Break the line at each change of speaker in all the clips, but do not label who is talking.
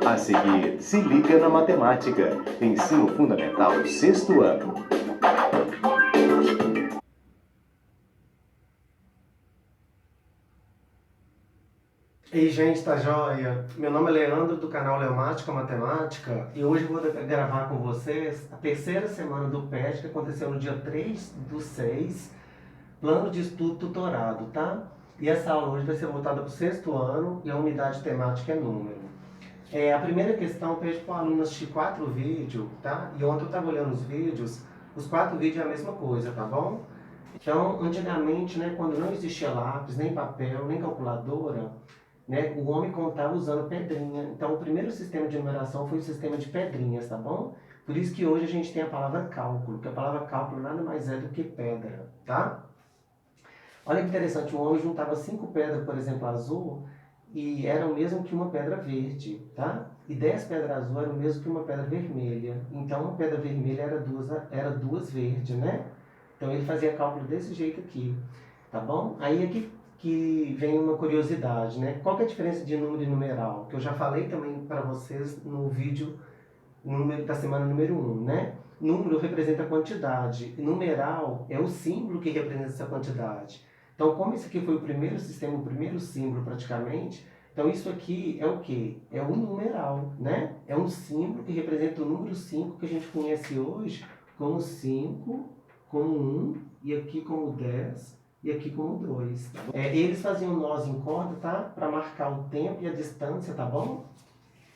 A seguir, se liga na matemática. Ensino Fundamental, sexto ano.
Ei, gente, tá joia? Meu nome é Leandro, do canal Leomática Matemática, e hoje eu vou gravar com vocês a terceira semana do PET, que aconteceu no dia 3/6, plano de estudo tutorado, tá? E essa aula hoje vai ser voltada para o sexto ano e a unidade temática é número. A primeira questão eu pedi para o aluno assistir 4 vídeos, tá? E ontem eu estava olhando os vídeos, os 4 vídeos é a mesma coisa, tá bom? Então, antigamente, né, quando não existia lápis, nem papel, nem calculadora, né, o homem contava usando pedrinha. Então, o primeiro sistema de numeração foi o sistema de pedrinhas, tá bom? Por isso que hoje a gente tem a palavra cálculo, que a palavra cálculo nada mais é do que pedra, tá? Olha que interessante, o homem juntava 5 pedras, por exemplo, azul, e era o mesmo que uma pedra verde, tá? E 10 pedras azul era o mesmo que uma pedra vermelha. Então, uma pedra vermelha era duas verdes, né? Então, ele fazia cálculo desse jeito aqui, tá bom? Aí aqui que vem uma curiosidade, né? Qual que é a diferença de número e numeral? Que eu já falei também para vocês no vídeo da semana número 1, né? Número representa quantidade, e numeral é o símbolo que representa essa quantidade. Então, como esse aqui foi o primeiro sistema, o primeiro símbolo praticamente, então isso aqui é o quê? É um numeral, né? É um símbolo que representa o número 5 que a gente conhece hoje como 5, como 1, e aqui como 10, e aqui como 2. Eles faziam nós em corda, tá? Para marcar o tempo e a distância, tá bom?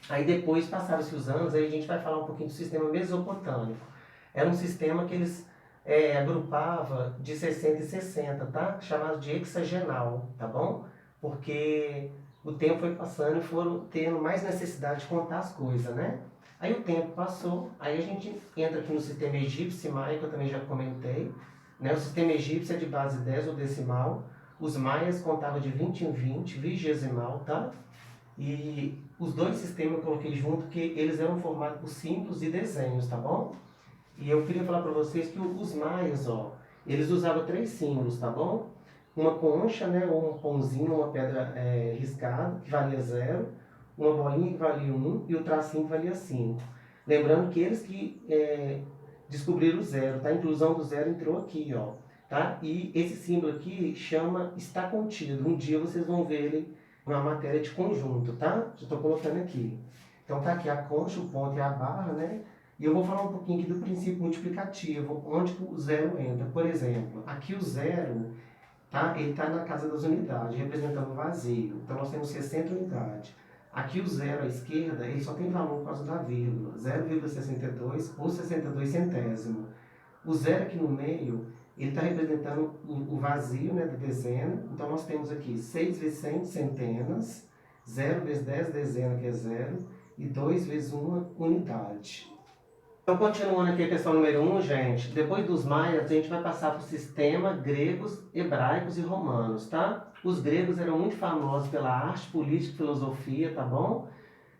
Aí depois, passaram-se os anos, aí a gente vai falar um pouquinho do sistema mesopotâmico. Era um sistema que eles agrupava de 60 e 60, tá? Chamado de hexagenal, tá bom? Porque o tempo foi passando e foram tendo mais necessidade de contar as coisas, né? Aí o tempo passou, aí a gente entra aqui no sistema egípcio e maia, que eu também já comentei. Né? O sistema egípcio é de base 10 ou decimal. Os maias contavam de 20 em 20, vigesimal, tá? E os dois sistemas eu coloquei junto porque eles eram formados por símbolos e desenhos, tá bom? E eu queria falar para vocês que os maias, ó, eles usavam 3 símbolos, tá bom? Uma concha, né, ou um pãozinho, uma pedra riscada, que valia 0, uma bolinha que valia 1 e o tracinho que valia 5. Lembrando que eles que descobriram o zero, tá? A inclusão do zero entrou aqui, ó. Tá? E esse símbolo aqui chama está contido. Um dia vocês vão ver ele uma matéria de conjunto, tá? Já estou colocando aqui. Então tá aqui a concha, o ponto e a barra, né? E eu vou falar um pouquinho aqui do princípio multiplicativo, onde o zero entra. Por exemplo, aqui o zero, tá? Ele está na casa das unidades, representando o vazio. Então nós temos 60 unidades. Aqui o zero à esquerda, ele só tem valor por causa da vírgula, 0,62 ou 62 centésimo. O zero aqui no meio, ele está representando o vazio, né, da dezena. Então, nós temos aqui 6 vezes 100, centenas, 0 vezes 10, dezena, que é 0, e 2 vezes 1, unidade. Então, continuando aqui a questão número 1, gente, depois dos maias, a gente vai passar para o sistema gregos, hebraicos e romanos, tá? Os gregos eram muito famosos pela arte, política e filosofia, tá bom?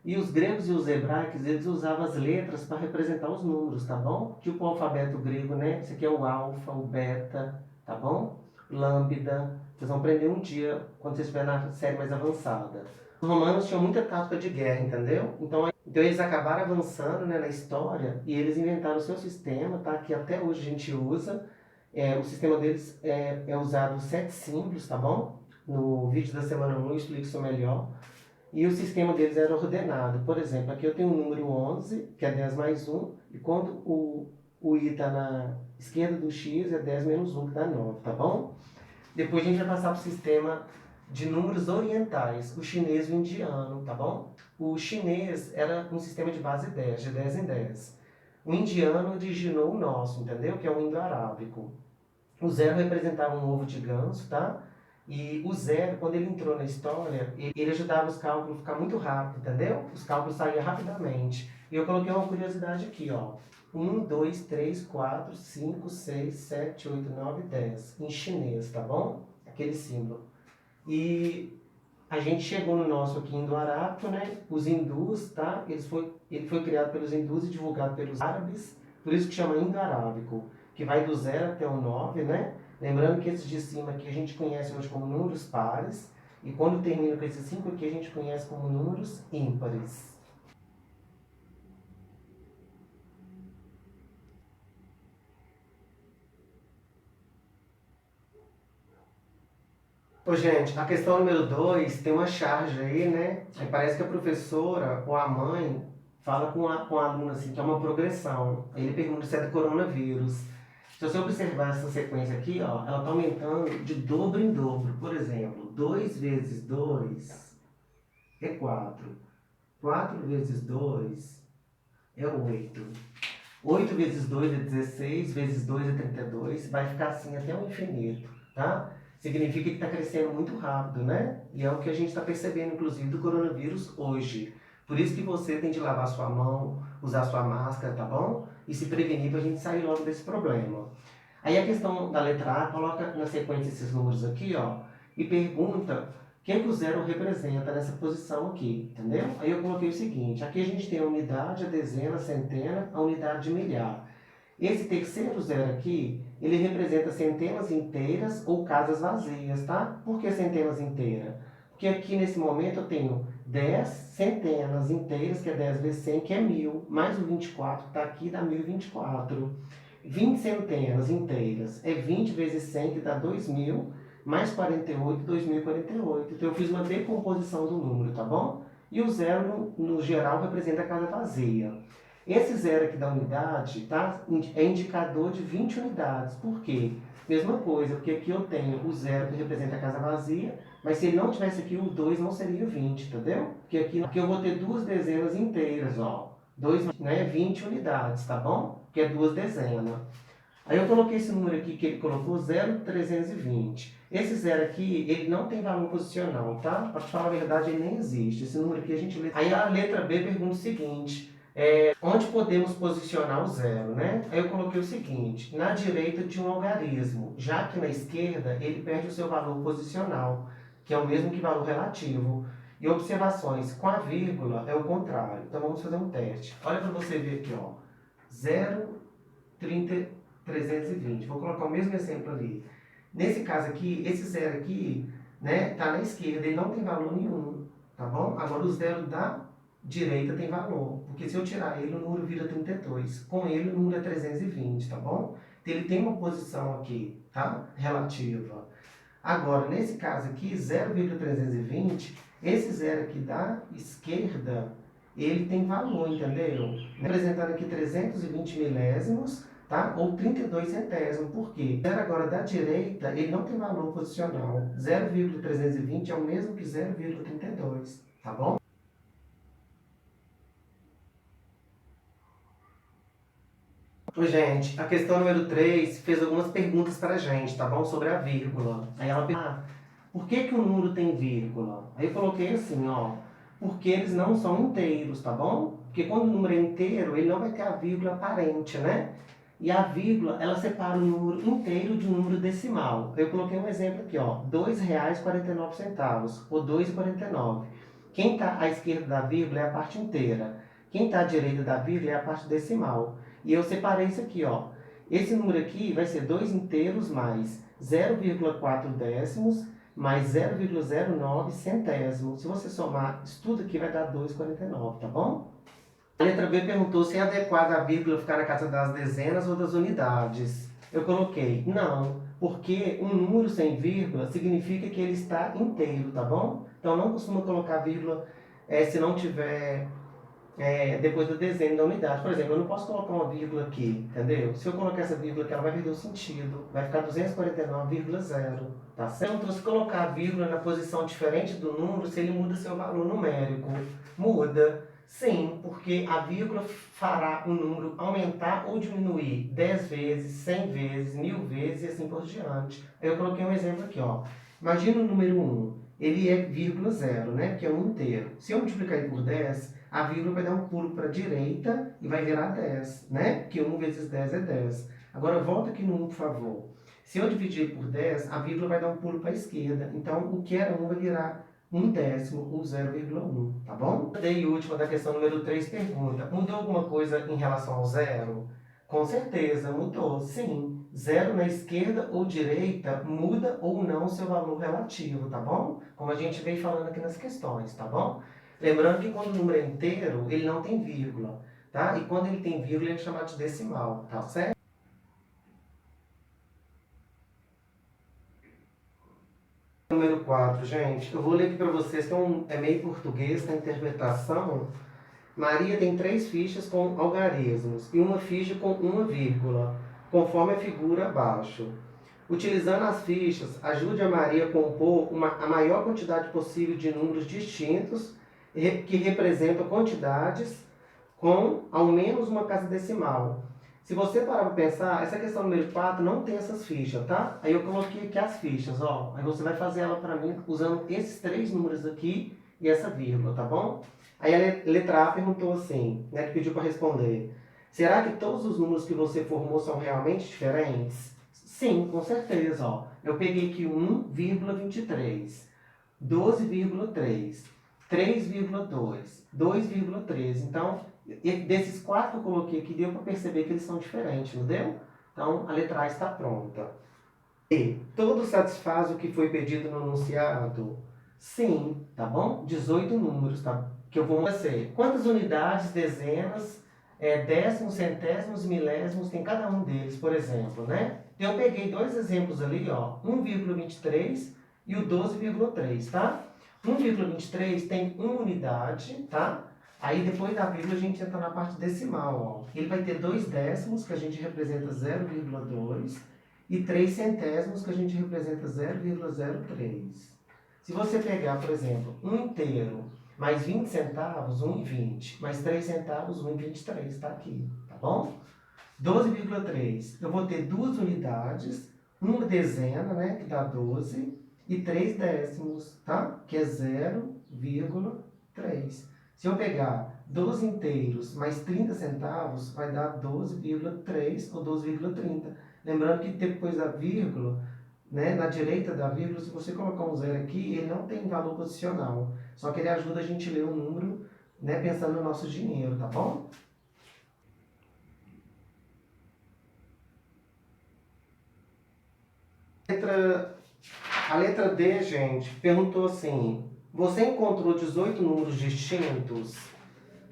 E os gregos e os hebraicos, eles usavam as letras para representar os números, tá bom? Tipo o alfabeto grego, né? Esse aqui é o alfa, o beta, tá bom? Lambda. Vocês vão aprender um dia, quando vocês estiverem na série mais avançada. Os romanos tinham muita tática de guerra, entendeu? Então eles acabaram avançando, né, na história e eles inventaram o seu sistema, tá? Que até hoje a gente usa. O sistema deles é usado 7 símbolos, tá bom? No vídeo da semana 1 eu explico isso melhor. E o sistema deles era ordenado. Por exemplo, aqui eu tenho o número 11, que é 10 mais 1, e quando o i está na esquerda do x, é 10 menos 1, que dá 9, tá bom? Depois a gente vai passar para o sistema de números orientais, o chinês e o indiano, tá bom? O chinês era um sistema de base 10, de 10 em 10. O indiano originou o nosso, entendeu? Que é o indo-arábico. O zero representava um ovo de ganso, tá? E o zero, quando ele entrou na história, ele ajudava os cálculos a ficar muito rápido, entendeu? Os cálculos saíam rapidamente. E eu coloquei uma curiosidade aqui, ó. 1, 2, 3, 4, 5, 6, 7, 8, 9, 10. Em chinês, tá bom? Aquele símbolo. E a gente chegou no nosso aqui indo-arábico, né? Os hindus, tá? Ele foi criado pelos hindus e divulgado pelos árabes, por isso que chama indo-arábico, que vai do 0 até o 9, né? Lembrando que esses de cima aqui a gente conhece hoje como números pares, E quando termina com esses 5 aqui, a gente conhece como números ímpares. Ô, gente, a questão número 2 tem uma charge aí, né? Aí parece que a professora ou a mãe fala com a aluna assim, que é uma progressão. Aí ele pergunta se é do coronavírus. Se você observar essa sequência aqui, ó, ela está aumentando de dobro em dobro. Por exemplo, 2 vezes 2 é 4. 4 vezes 2 é 8. 8 vezes 2 é 16, vezes 2 é 32. Vai ficar assim até o infinito, tá? Significa que está crescendo muito rápido, né? E é o que a gente está percebendo, inclusive, do coronavírus hoje. Por isso que você tem de lavar sua mão, usar sua máscara, tá bom? E se prevenir para a gente sair logo desse problema. Aí a questão da letra A, coloca na sequência esses números aqui, ó, e pergunta quem que o zero representa nessa posição aqui, entendeu? Aí eu coloquei o seguinte, aqui a gente tem a unidade, a dezena, a centena, a unidade de milhar. Esse terceiro zero aqui, ele representa centenas inteiras ou casas vazias, tá? Por que centenas inteiras? Porque aqui nesse momento eu tenho 10 centenas inteiras, que é 10 vezes 100, que é 1000, mais o 24 que está aqui, dá 1024. 20 centenas inteiras é 20 vezes 100, que dá 2000, mais 48, 2048. Então eu fiz uma decomposição do número, tá bom? E o zero, no geral, representa a casa vazia. Esse zero aqui da unidade, tá? É indicador de 20 unidades. Por quê? Mesma coisa, porque aqui eu tenho o zero que representa a casa vazia, mas se ele não tivesse aqui, o 2 não seria 20, entendeu? Porque aqui eu vou ter duas dezenas inteiras, ó. 2, né, 20 unidades, tá bom? Que é duas dezenas. Aí eu coloquei esse número aqui que ele colocou, 0,320. Esse zero aqui, ele não tem valor posicional, tá? Para falar a verdade, ele nem existe. Esse número aqui a gente lê. Aí a letra B pergunta o seguinte, onde podemos posicionar o zero, né? Aí eu coloquei o seguinte, na direita de um algarismo, já que na esquerda ele perde o seu valor posicional, que é o mesmo que valor relativo. E observações com a vírgula é o contrário. Então vamos fazer um teste. Olha para você ver aqui, ó. 0,320. Vou colocar o mesmo exemplo ali. Nesse caso aqui, esse zero aqui, né, tá na esquerda, ele não tem valor nenhum, tá bom? Agora o zero da direita tem valor, porque se eu tirar ele, o número vira 32. Com ele, o número é 320, tá bom? Então ele tem uma posição aqui, tá? Relativa. Agora, nesse caso aqui, 0,320, esse zero aqui da esquerda, ele tem valor, entendeu? Representando aqui 320 milésimos, tá? Ou 32 centésimos. Por quê? O zero agora da direita, ele não tem valor posicional. 0,320 é o mesmo que 0,32, tá bom? Gente, a questão número 3 fez algumas perguntas para a gente, tá bom? Sobre a vírgula. Aí ela perguntou, por que o número tem vírgula? Aí eu coloquei assim, ó, porque eles não são inteiros, tá bom? Porque quando o número é inteiro, ele não vai ter a vírgula aparente, né? E a vírgula, ela separa o número inteiro de um número decimal. Eu coloquei um exemplo aqui, ó, R$ 2,49, ou 2,49. Quem está à esquerda da vírgula é a parte inteira. Quem está à direita da vírgula é a parte decimal. E eu separei isso aqui, ó. Esse número aqui vai ser 2 inteiros mais 0,4 décimos mais 0,09 centésimos. Se você somar isso tudo aqui, vai dar 2,49, tá bom? A letra B perguntou se é adequado a vírgula ficar na casa das dezenas ou das unidades. Eu coloquei não, porque um número sem vírgula significa que ele está inteiro, tá bom? Então não costuma colocar vírgula se não tiver depois do desenho da unidade. Por exemplo, eu não posso colocar uma vírgula aqui, entendeu? Se eu colocar essa vírgula aqui, ela vai perder o sentido. Vai ficar 249,0, tá certo? Então, se colocar a vírgula na posição diferente do número, se ele muda seu valor numérico. Muda, sim, porque a vírgula fará o número aumentar ou diminuir 10 vezes, 100 vezes, 1000 vezes e assim por diante. Eu coloquei um exemplo aqui, ó. Imagina o número 1. Ele é vírgula 0, né? Que é um inteiro. Se eu multiplicar ele por 10, a vírgula vai dar um pulo para a direita e vai virar 10, né? Porque 1 vezes 10 é 10. Agora volta aqui no 1, por favor. Se eu dividir por 10, a vírgula vai dar um pulo para a esquerda. Então, o que era 1 vai virar 1 décimo, ou 0,1, tá bom? E última da questão número 3 pergunta, mudou alguma coisa em relação ao zero? Com certeza, mudou, sim. zero na esquerda ou direita muda ou não o seu valor relativo, tá bom? Como a gente veio falando aqui nas questões, tá bom? Lembrando que quando o número é inteiro, ele não tem vírgula, tá? E quando ele tem vírgula, ele é chamado de decimal, tá certo? Número 4, gente, eu vou ler aqui para vocês, que é meio português, na interpretação. Maria tem 3 fichas com algarismos e uma ficha com uma vírgula, conforme a figura abaixo. Utilizando as fichas, ajude a Maria a compor a maior quantidade possível de números distintos que representam quantidades com ao menos uma casa decimal. Se você parar para pensar, essa questão número 4 não tem essas fichas, tá? Aí eu coloquei aqui as fichas, ó. Aí você vai fazer ela para mim usando esses 3 números aqui e essa vírgula, tá bom? Aí a letra A perguntou assim, né, que pediu para responder. Será que todos os números que você formou são realmente diferentes? Sim, com certeza, ó. Eu peguei aqui 1,23, 12,3, 3,2, 2,3. Então, desses 4 que eu coloquei aqui, deu para perceber que eles são diferentes, não deu? Então, a letra A está pronta. E, todo satisfaz o que foi pedido no enunciado? Sim, tá bom? 18 números, tá? Que eu vou fazer. Quantas unidades, dezenas, décimos, centésimos, milésimos tem cada um deles, por exemplo, né? Então, eu peguei 2 exemplos ali, ó, 1,23 e o 12,3, tá? 1,23 tem 1 unidade, tá? Aí depois da vírgula a gente entra na parte decimal, ó. Ele vai ter 2 décimos, que a gente representa 0,2, e 3 centésimos, que a gente representa 0,03. Se você pegar, por exemplo, 1 inteiro mais 20 centavos, 1,20, mais 3 centavos, 1,23, tá aqui, tá bom? 12,3, eu vou ter 2 unidades, uma dezena, né, que dá 12, e 3 décimos, tá? Que é 0,3. Se eu pegar 12 inteiros mais 30 centavos, vai dar 12,3 ou 12,30. Lembrando que depois da vírgula, né, na direita da vírgula, se você colocar um zero aqui, ele não tem valor posicional. Só que ele ajuda a gente a ler o número, né, pensando no nosso dinheiro, tá bom? A letra D, gente, perguntou assim: você encontrou 18 números distintos?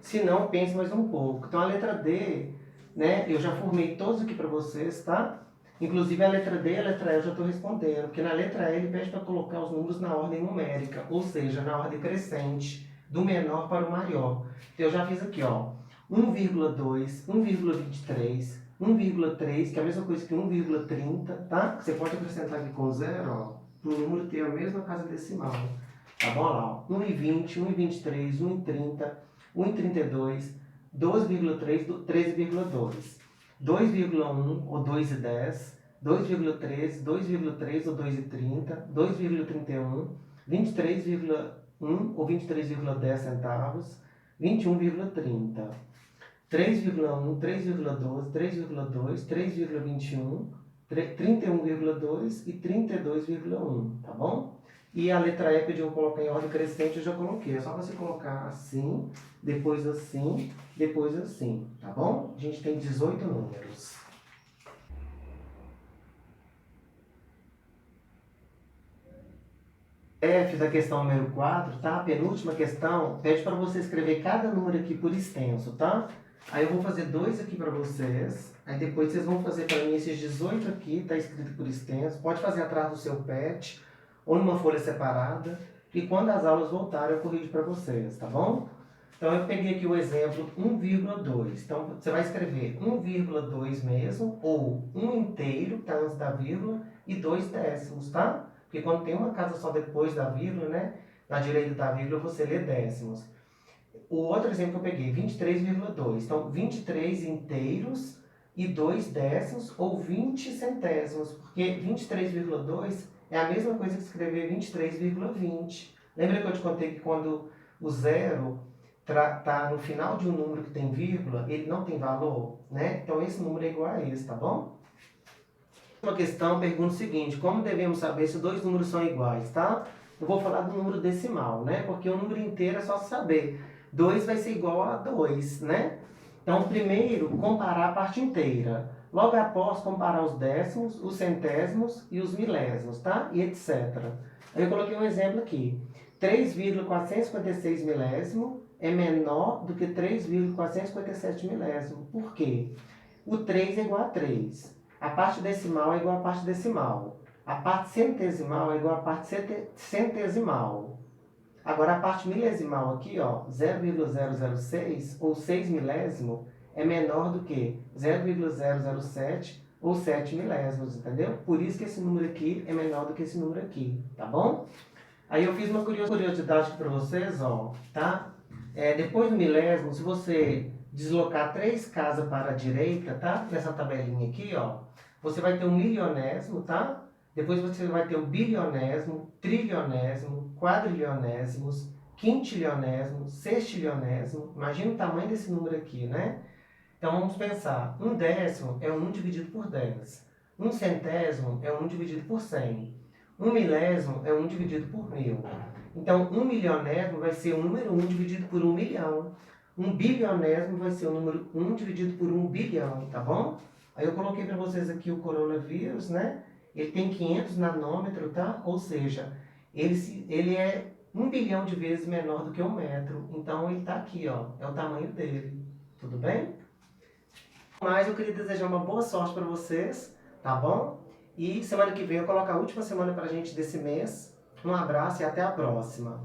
Se não, pense mais um pouco. Então a letra D, né, eu já formei todos aqui para vocês, tá? Inclusive a letra D e a letra E eu já estou respondendo, porque na letra E ele pede para colocar os números na ordem numérica, ou seja, na ordem crescente, do menor para o maior. Então eu já fiz aqui, ó, 1,2, 1,23, 1,3, que é a mesma coisa que 1,30, tá? Você pode acrescentar aqui com zero, ó, para o número ter a mesma casa decimal. Tá bom? Olha lá, ó, 1,20, 1,23, 1,30, 1,32, 12,3, 13,2. 2,1 ou 2,10, 2,13, 2,3 ou 2,30, 2,31, 23,1 ou 23,10 centavos, 21,30, 3,1, 3,12, 3,2, 3,21, 31,2 e 32,1, tá bom? E a letra E pediu colocar em ordem crescente, eu já coloquei. É só você colocar assim, depois assim, tá bom? A gente tem 18 números. F da questão número 4, tá? A penúltima questão pede para você escrever cada número aqui por extenso, tá? Aí eu vou fazer 2 aqui para vocês. Aí depois vocês vão fazer para mim esses 18 aqui, tá escrito por extenso. Pode fazer atrás do seu pet ou numa folha separada. E quando as aulas voltarem, eu corrijo para vocês, tá bom? Então eu peguei aqui o exemplo 1,2. Então você vai escrever 1,2 mesmo, ou 1 inteiro, que tá antes da vírgula, e 2 décimos, tá? Porque quando tem uma casa só depois da vírgula, né? Na direita da vírgula você lê décimos. O outro exemplo que eu peguei, 23,2. Então 23 inteiros e 2 décimos, ou 20 centésimos. Porque 23,2 é a mesma coisa que escrever 23,20. Lembra que eu te contei que quando o zero tá no final de um número que tem vírgula, ele não tem valor, né? Então esse número é igual a esse, tá bom? Uma questão pergunta o seguinte: como devemos saber se 2 números são iguais, tá? Eu vou falar do número decimal, né? Porque o número inteiro é só saber. 2 vai ser igual a 2, né? Então, primeiro, comparar a parte inteira. Logo após, comparar os décimos, os centésimos e os milésimos, tá? E etc. Aí eu coloquei um exemplo aqui. 3,456 milésimo é menor do que 3,457 milésimo. Por quê? O 3 é igual a 3. A parte decimal é igual à parte decimal. A parte centesimal é igual à parte centesimal. Agora, a parte milesimal aqui, ó, 0,006 ou 6 milésimo é menor do que 0,007 ou 7 milésimos, entendeu? Por isso que esse número aqui é menor do que esse número aqui, tá bom? Aí eu fiz uma curiosidade aqui para vocês, ó, tá? Depois do milésimo, se você deslocar 3 casas para a direita, tá? Nessa tabelinha aqui, ó, você vai ter o milionésimo, tá? Depois você vai ter o bilionésimo, trilionésimo, quadrilionésimos, quintilionésimo, sextilionésimo. Imagina o tamanho desse número aqui, né? Então vamos pensar. 1/10 é 1 dividido por 10. 1/100 é 1 dividido por 100. 1 milésimo é 1 dividido por 1000. Então 1 milionésimo vai ser o número 1 dividido por 1 milhão. 1 bilionésimo vai ser o número 1 dividido por 1 bilhão, tá bom? Aí eu coloquei para vocês aqui o coronavírus, né? Ele tem 500 nanômetros, tá? Ou seja, ele é 1 bilhão de vezes menor do que 1 metro. Então ele tá aqui, ó. É o tamanho dele. Tudo bem? Mas eu queria desejar uma boa sorte para vocês, tá bom? E semana que vem eu coloco a última semana pra gente desse mês. Um abraço e até a próxima.